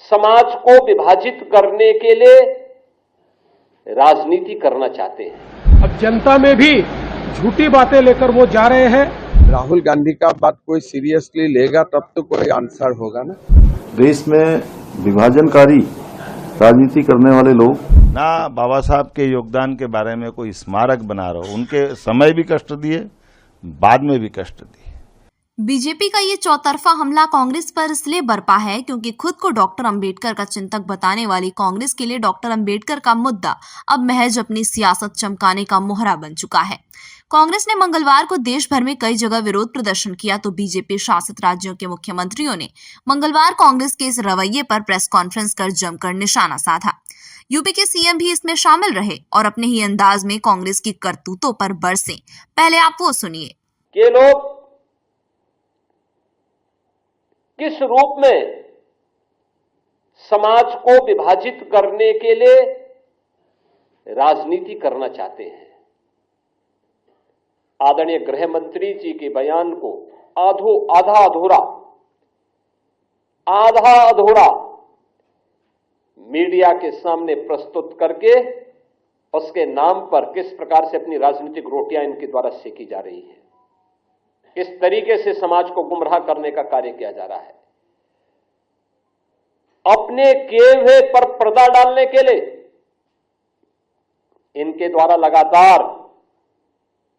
समाज को विभाजित करने के लिए राजनीति करना चाहते हैं। अब जनता में भी झूठी बातें लेकर वो जा रहे हैं। राहुल गांधी का बात कोई सीरियसली लेगा तब तो कोई आंसर होगा ना। देश में विभाजनकारी राजनीति करने वाले लोग ना बाबा साहब के योगदान के बारे में कोई स्मारक बना रहे हो, उनके समय भी कष्ट दिए, बाद में भी कष्ट दिए। बीजेपी का ये चौतरफा हमला कांग्रेस पर इसलिए बरपा है क्योंकि खुद को डॉक्टर अंबेडकर का चिंतक बताने वाली कांग्रेस के लिए डॉक्टर अंबेडकर का मुद्दा अब महज अपनी सियासत चमकाने का मोहरा बन चुका है। कांग्रेस ने मंगलवार को देश भर में कई जगह विरोध प्रदर्शन किया तो बीजेपी शासित राज्यों के मुख्यमंत्रियों ने मंगलवार कांग्रेस के इस रवैये पर प्रेस कॉन्फ्रेंस कर जमकर निशाना साधा। यूपी के सीएम भी इसमें शामिल रहे और अपने ही अंदाज में कांग्रेस की करतूतों पर बरसे। पहले आप वो सुनिए। ये लोग किस रूप में समाज को विभाजित करने के लिए राजनीति करना चाहते हैं। आदरणीय गृह मंत्री जी के बयान को आधा अधूरा मीडिया के सामने प्रस्तुत करके उसके नाम पर किस प्रकार से अपनी राजनीतिक रोटियां इनके द्वारा सेकी जा रही है, इस तरीके से समाज को गुमराह करने का कार्य किया जा रहा है। अपने किए हुए पर पर्दा डालने के लिए इनके द्वारा लगातार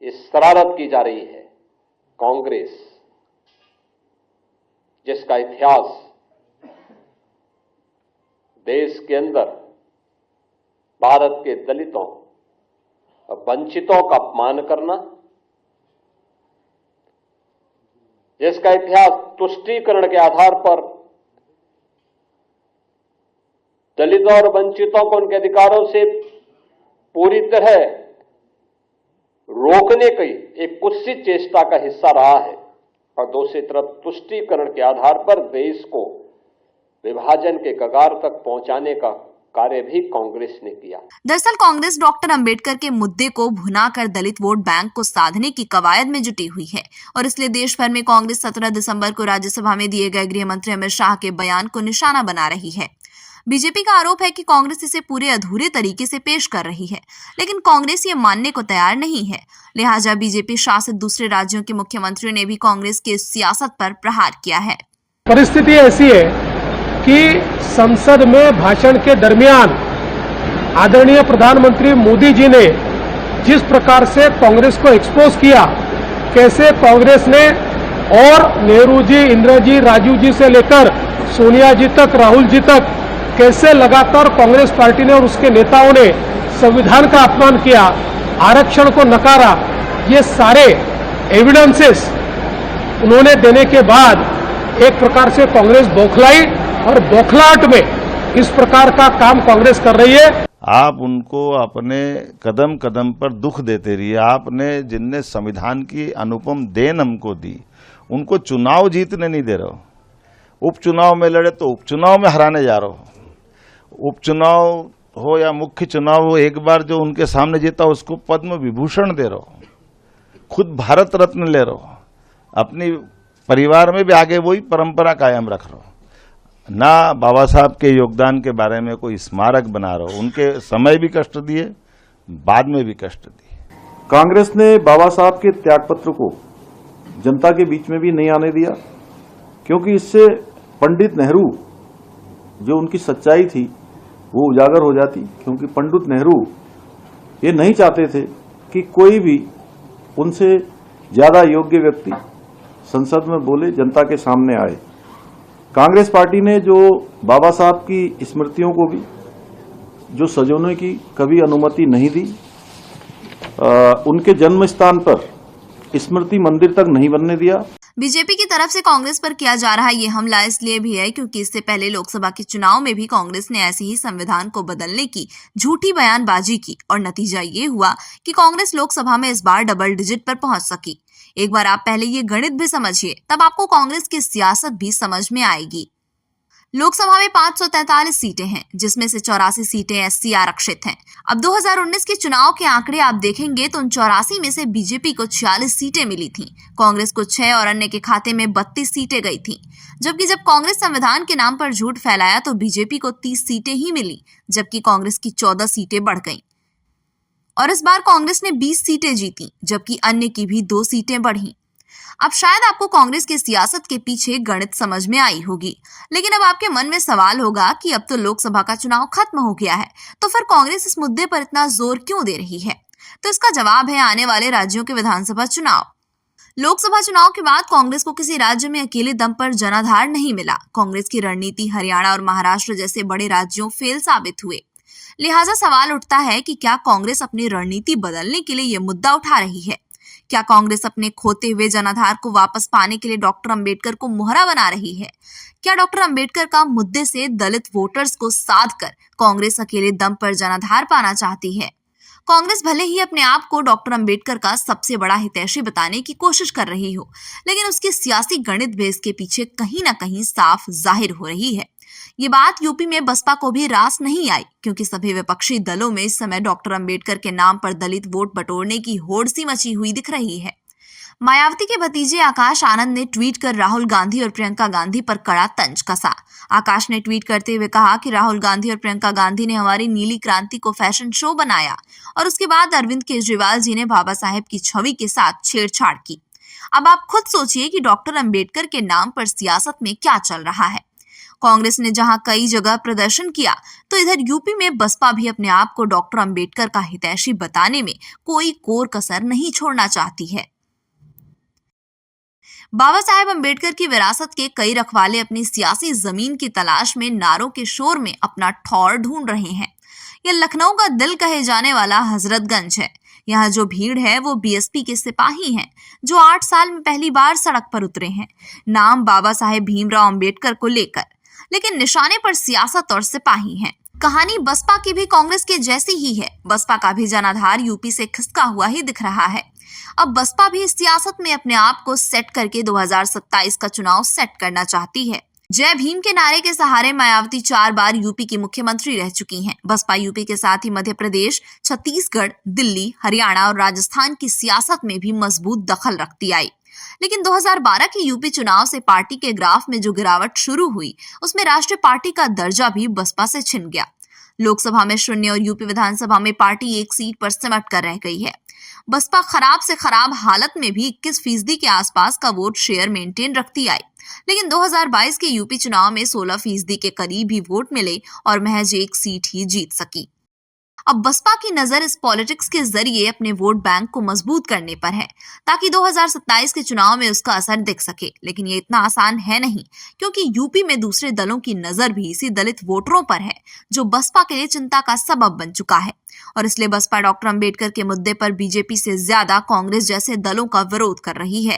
इस शरारत की जा रही है। कांग्रेस जिसका इतिहास देश के अंदर भारत के दलितों और वंचितों का अपमान करना, जिसका इतिहास तुष्टीकरण के आधार पर दलितों और वंचितों को उनके अधिकारों से पूरी तरह रोकने की एक कुत्सित चेष्टा का हिस्सा रहा है, और दूसरी तरफ तुष्टीकरण के आधार पर देश को विभाजन के कगार तक पहुंचाने का कार्य भी कांग्रेस ने किया। दरअसल कांग्रेस डॉक्टर अंबेडकर के मुद्दे को भुनाकर दलित वोट बैंक को साधने की कवायद में जुटी हुई है और इसलिए देश भर में कांग्रेस 17 दिसंबर को राज्यसभा में दिए गए गृह मंत्री अमित शाह के बयान को निशाना बना रही है। बीजेपी का आरोप है कि कांग्रेस इसे पूरे अधूरे तरीके से पेश कर रही है, लेकिन कांग्रेस ये मानने को तैयार नहीं है। लिहाजा बीजेपी शासित दूसरे राज्यों के मुख्यमंत्रियों ने भी कांग्रेस की सियासत पर प्रहार किया है। परिस्थिति ऐसी है कि संसद में भाषण के दरमियान आदरणीय प्रधानमंत्री मोदी जी ने जिस प्रकार से कांग्रेस को एक्सपोज किया, कैसे कांग्रेस ने और नेहरू जी, इंदिरा जी, राजीव जी से लेकर सोनिया जी तक, राहुल जी तक, कैसे लगातार कांग्रेस पार्टी ने और उसके नेताओं ने संविधान का अपमान किया, आरक्षण को नकारा, ये सारे एविडेंसेस उन्होंने देने के बाद एक प्रकार से कांग्रेस बौखलाई और बौखलाहट में इस प्रकार का काम कांग्रेस कर रही है। आप उनको अपने कदम कदम पर दुख देते रहिए। आपने जिनने संविधान की अनुपम देन हमको दी, उनको चुनाव जीतने नहीं दे रहे हो। उपचुनाव में लड़े तो उपचुनाव में हराने जा रहे हो। उपचुनाव हो या मुख्य चुनाव हो, एक बार जो उनके सामने जीता उसको पद्म विभूषण दे रहे हो, खुद भारत रत्न ले रहे हो, अपनी परिवार में भी आगे वही परंपरा कायम रख रहे हो। ना बाबा साहब के योगदान के बारे में कोई स्मारक बना रहे हो, उनके समय भी कष्ट दिए, बाद में भी कष्ट दिए। कांग्रेस ने बाबा साहब के त्यागपत्र को जनता के बीच में भी नहीं आने दिया, क्योंकि इससे पंडित नेहरू जो उनकी सच्चाई थी वो उजागर हो जाती। क्योंकि पंडित नेहरू ये नहीं चाहते थे कि कोई भी उनसे ज्यादा योग्य व्यक्ति संसद में बोले, जनता के सामने आए। कांग्रेस पार्टी ने जो बाबा साहब की स्मृतियों को भी जो सजोने की कभी अनुमति नहीं दी, उनके जन्म स्थान पर स्मृति मंदिर तक नहीं बनने दिया। बीजेपी की तरफ से कांग्रेस पर किया जा रहा ये हमला इसलिए भी है क्योंकि इससे पहले लोकसभा के चुनाव में भी कांग्रेस ने ऐसे ही संविधान को बदलने की झूठी बयानबाजी की और नतीजा ये हुआ कि कांग्रेस लोकसभा में इस बार डबल डिजिट पर पहुंच सकी। एक बार आप पहले ये गणित भी समझिए, तब आपको कांग्रेस की सियासत भी समझ में आएगी। लोकसभा में 543 सीटें हैं, जिसमें से 84 सीटें एससी आरक्षित हैं। अब 2019 के चुनाव के आंकड़े आप देखेंगे तो उन 84 में से बीजेपी को 46 सीटें मिली थीं, कांग्रेस को 6 और अन्य के खाते में 32 सीटें गई थीं। जबकि जब कांग्रेस संविधान के नाम पर झूठ फैलाया तो बीजेपी को 30 सीटें ही मिली, जबकि कांग्रेस की 14 सीटें बढ़ गईं। और इस बार कांग्रेस ने 20 सीटें जीती, जबकि अन्य की भी 2 सीटें बढ़ी। अब शायद आपको कांग्रेस की सियासत के पीछे गणित समझ में आई होगी, लेकिन अब आपके मन में सवाल होगा कि अब तो लोकसभा का चुनाव खत्म हो गया है, तो फिर कांग्रेस इस मुद्दे पर इतना जोर क्यों दे रही है? तो इसका जवाब है आने वाले राज्यों के विधानसभा चुनाव। लोकसभा चुनाव के बाद कांग्रेस को किसी राज्य में अकेले दम पर जनाधार नहीं मिला। कांग्रेस की रणनीति हरियाणा और महाराष्ट्र जैसे बड़े राज्यों फेल साबित हुए। लिहाजा सवाल उठता है कि क्या कांग्रेस अपनी रणनीति बदलने के लिए यह मुद्दा उठा रही है? क्या कांग्रेस अपने खोते हुए जनाधार को वापस पाने के लिए डॉक्टर अंबेडकर को मोहरा बना रही है? क्या डॉक्टर अंबेडकर का मुद्दे से दलित वोटर्स को साध कर कांग्रेस अकेले दम पर जनाधार पाना चाहती है? कांग्रेस भले ही अपने आप को डॉक्टर अंबेडकर का सबसे बड़ा हितैषी बताने की कोशिश कर रही हो, लेकिन उसकी सियासी गणित भी इसके पीछे कहीं ना कहीं साफ जाहिर हो रही है। ये बात यूपी में बसपा को भी रास नहीं आई, क्योंकि सभी विपक्षी दलों में इस समय डॉक्टर अंबेडकर के नाम पर दलित वोट बटोरने की होड़ सी मची हुई दिख रही है। मायावती के भतीजे आकाश आनंद ने ट्वीट कर राहुल गांधी और प्रियंका गांधी पर कड़ा तंज कसा। आकाश ने ट्वीट करते हुए कहा कि राहुल गांधी और प्रियंका गांधी ने हमारी नीली क्रांति को फैशन शो बनाया और उसके बाद अरविंद केजरीवाल जी ने बाबा साहेब की छवि के साथ छेड़छाड़ की। अब आप खुद सोचिए कि डॉक्टर अंबेडकर के नाम पर सियासत में क्या चल रहा है। कांग्रेस ने जहां कई जगह प्रदर्शन किया, तो इधर यूपी में बसपा भी अपने आप को डॉक्टर अंबेडकर का हितैषी बताने में कोई कोर कसर नहीं छोड़ना चाहती है। बाबा साहेब अंबेडकर की विरासत के कई रखवाले अपनी सियासी जमीन की तलाश में नारों के शोर में अपना ठौर ढूंढ रहे हैं। यह लखनऊ का दिल कहे जाने वाला हजरतगंज है। यहाँ जो भीड़ है वो बीएसपी के सिपाही हैं, जो 8 साल में पहली बार सड़क पर उतरे हैं, नाम बाबा साहेब भीमराव अंबेडकर को लेकर, लेकिन निशाने पर सियासत और सिपाही हैं। कहानी बसपा की भी कांग्रेस के जैसी ही है। बसपा का भी जनाधार यूपी से खिसका हुआ ही दिख रहा है। अब बसपा भी इस सियासत में अपने आप को सेट करके 2027 का चुनाव सेट करना चाहती है। जय भीम के नारे के सहारे मायावती 4 बार यूपी की मुख्यमंत्री रह चुकी हैं। बसपा यूपी के साथ ही मध्य प्रदेश, छत्तीसगढ़, दिल्ली, हरियाणा और राजस्थान की सियासत में भी मजबूत दखल रखती आई। लेकिन 2012 के यूपी चुनाव से पार्टी के ग्राफ में जो गिरावट शुरू हुई, उसमें राष्ट्रीय पार्टी का दर्जा भी बसपा से छिन गया। लोकसभा में 0 और यूपी विधानसभा में पार्टी 1 सीट पर सिमट कर रह गई है। बसपा खराब से खराब हालत में भी 21% के आसपास का वोट शेयर मेंटेन रखती आई, लेकिन 2022 के यूपी चुनाव में 16% के करीब ही वोट मिले और महज 1 सीट ही जीत सकी। अब बसपा की नजर इस पॉलिटिक्स के जरिए अपने वोट बैंक को मजबूत करने पर है, ताकि 2027 के चुनाव में उसका असर दिख सके। लेकिन ये इतना आसान है नहीं, क्योंकि यूपी में दूसरे दलों की नजर भी इसी दलित वोटरों पर है, जो बसपा के लिए चिंता का सबब बन चुका है। और इसलिए बसपा डॉक्टर अंबेडकर के मुद्दे पर बीजेपी से ज्यादा कांग्रेस जैसे दलों का विरोध कर रही है।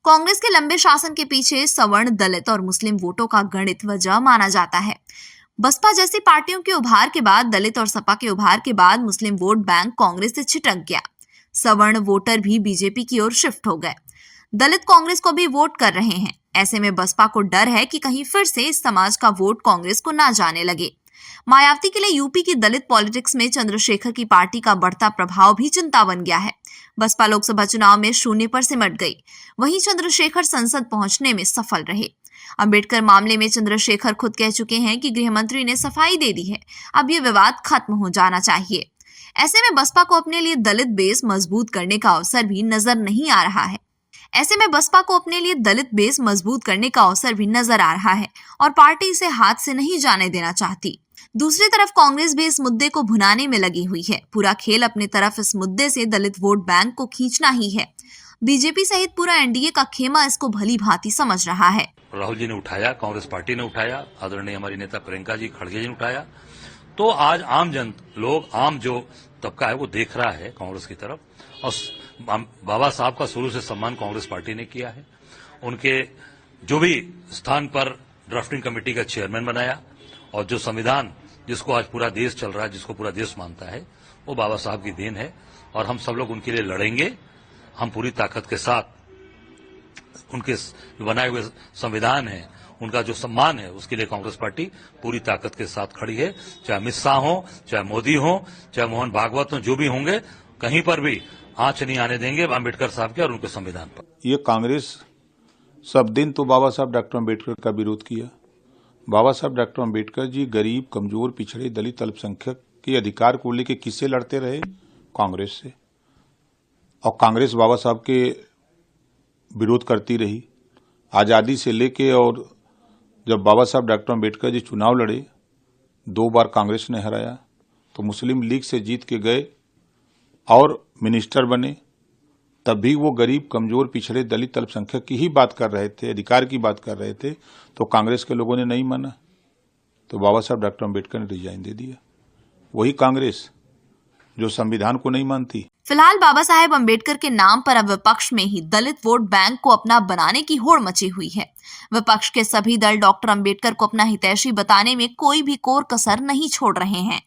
कांग्रेस के लंबे शासन के पीछे सवर्ण, दलित और मुस्लिम वोटों का गणित वजह माना जाता है। बसपा जैसी पार्टियों के उभार के बाद, दलित और सपा के उभार के बाद मुस्लिम वोट बैंक कांग्रेस से छिटक गया। सवर्ण वोटर भी बीजेपी की ओर शिफ्ट हो गए। दलित कांग्रेस को भी वोट कर रहे हैं। ऐसे में बसपा को डर है कि कहीं फिर से इस समाज का वोट कांग्रेस को ना जाने लगे। मायावती के लिए यूपी की दलित पॉलिटिक्स में चंद्रशेखर की पार्टी का बढ़ता प्रभाव भी चिंता बन गया है। बसपा लोकसभा चुनाव में 0 पर सिमट गई, वहीं चंद्रशेखर संसद पहुंचने में सफल रहे। अंबेडकर मामले में चंद्रशेखर खुद कह चुके हैं कि गृह मंत्री ने सफाई दे दी है, अब ये विवाद खत्म हो जाना चाहिए। ऐसे में बसपा को अपने लिए दलित बेस मजबूत करने का अवसर भी नजर नहीं आ रहा है। और पार्टी इसे हाथ से नहीं जाने देना चाहती। दूसरी तरफ कांग्रेस भी इस मुद्दे को भुनाने में लगी हुई है। पूरा खेल अपनी तरफ इस मुद्दे से दलित वोट बैंक को खींचना ही है। बीजेपी सहित पूरा एनडीए का खेमा इसको भली भांति समझ रहा है। राहुल जी ने उठाया, कांग्रेस पार्टी ने उठाया, आदरणीय हमारी नेता प्रियंका जी खड़गे जी ने उठाया, तो आज आम जो तबका है वो देख रहा है कांग्रेस की तरफ। और बाबा साहब का शुरू से सम्मान कांग्रेस पार्टी ने किया है। उनके जो भी स्थान पर ड्राफ्टिंग कमेटी का चेयरमैन बनाया, और जो संविधान जिसको आज पूरा देश चल रहा है, जिसको पूरा देश मानता है, वो बाबा साहब की देन है। और हम सब लोग उनके लिए लड़ेंगे। हम पूरी ताकत के साथ उनके बनाए हुए संविधान है उनका जो सम्मान है उसके लिए कांग्रेस पार्टी पूरी ताकत के साथ खड़ी है। चाहे अमित शाह हो, चाहे मोदी हो, चाहे मोहन भागवत हो, जो भी होंगे, कहीं पर भी आंच नहीं आने देंगे अम्बेडकर साहब के और उनके संविधान पर। ये कांग्रेस सब दिन तो बाबा साहब डॉक्टर अम्बेडकर का विरोध किया। बाबा साहब डॉक्टर अम्बेडकर जी गरीब, कमजोर, पिछड़े, दलित, अल्पसंख्यक के अधिकार को लेकर किससे लड़ते रहे? कांग्रेस से। और कांग्रेस बाबा साहब के विरोध करती रही आजादी से लेके, और जब बाबा साहब डॉक्टर अम्बेडकर जी चुनाव लड़े, 2 बार कांग्रेस ने हराया, तो मुस्लिम लीग से जीत के गए और मिनिस्टर बने। तब भी वो गरीब, कमजोर, पिछड़े, दलित, अल्पसंख्यक की ही बात कर रहे थे, अधिकार की बात कर रहे थे। तो कांग्रेस के लोगों ने नहीं माना, तो बाबा साहब डॉक्टर अम्बेडकर ने रिजाइन दे दिया। वही कांग्रेस जो संविधान को नहीं मानती। फिलहाल बाबा साहेब अम्बेडकर के नाम पर अब विपक्ष में ही दलित वोट बैंक को अपना बनाने की होड़ मची हुई है। विपक्ष के सभी दल डॉक्टर अम्बेडकर को अपना हितैषी बताने में कोई भी कोर कसर नहीं छोड़ रहे हैं।